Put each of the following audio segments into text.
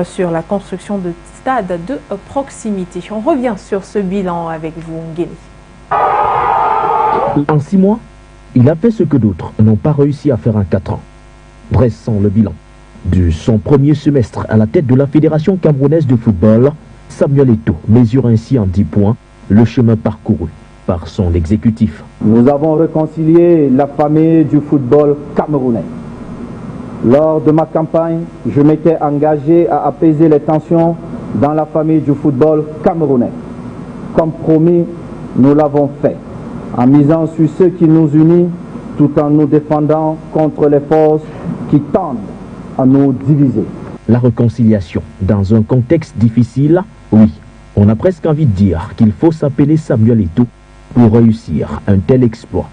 sur la construction de stades de proximité. On revient sur ce bilan avec vous, Nguéni. En 6 mois, il a fait ce que d'autres n'ont pas réussi à faire en 4 ans. Dressant le bilan de son premier semestre à la tête de la Fédération camerounaise de football, Samuel Eto'o mesure ainsi en 10 points le chemin parcouru par son exécutif. Nous avons réconcilié la famille du football camerounais. Lors de ma campagne, je m'étais engagé à apaiser les tensions dans la famille du football camerounais. Comme promis, nous l'avons fait, en misant sur ce qui nous unit tout en nous défendant contre les forces qui tendent à nous diviser. La réconciliation dans un contexte difficile, oui, on a presque envie de dire qu'il faut s'appeler Samuel Eto'o pour réussir un tel exploit.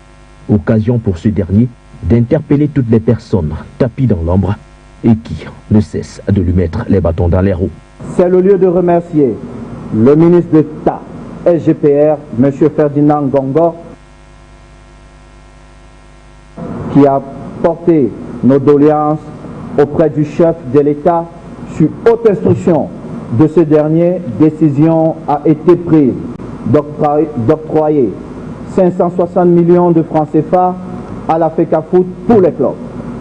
Occasion pour ce dernier d'interpeller toutes les personnes tapies dans l'ombre et qui ne cessent de lui mettre les bâtons dans les roues. C'est le lieu de remercier le ministre d'État SGPR, M. Ferdinand Gongo, qui a porté nos doléances auprès du chef de l'État sur haute instruction de ce dernier. Décision a été prise d'octroyer 560 millions de francs CFA à la FECAFOOT pour les clubs.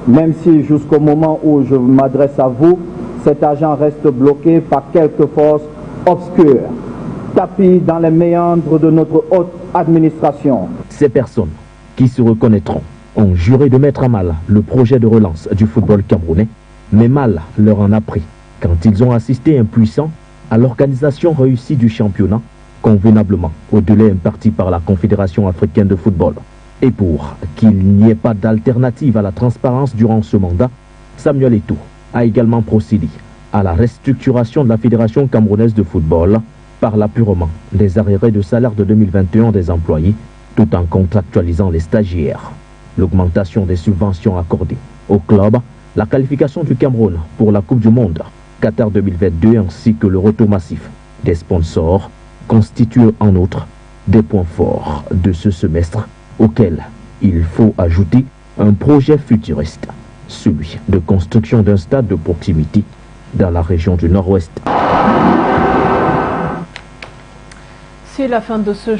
Même si jusqu'au moment où je m'adresse à vous, cet argent reste bloqué par quelques forces obscures, tapis dans les méandres de notre haute administration. Ces personnes qui se reconnaîtront ont juré de mettre à mal le projet de relance du football camerounais, mais mal leur en a pris quand ils ont assisté impuissants à l'organisation réussie du championnat, convenablement au délai imparti par la Confédération africaine de football. Et pour qu'il n'y ait pas d'alternative à la transparence durant ce mandat, Samuel Eto'o a également procédé à la restructuration de la Fédération camerounaise de football par l'apurement des arriérés de salaire de 2021 des employés, tout en contractualisant les stagiaires. L'augmentation des subventions accordées au club, la qualification du Cameroun pour la Coupe du Monde Qatar 2022 ainsi que le retour massif des sponsors constituent en outre des points forts de ce semestre auquel il faut ajouter un projet futuriste, celui de construction d'un stade de proximité dans la région du Nord-Ouest. C'est la fin de ce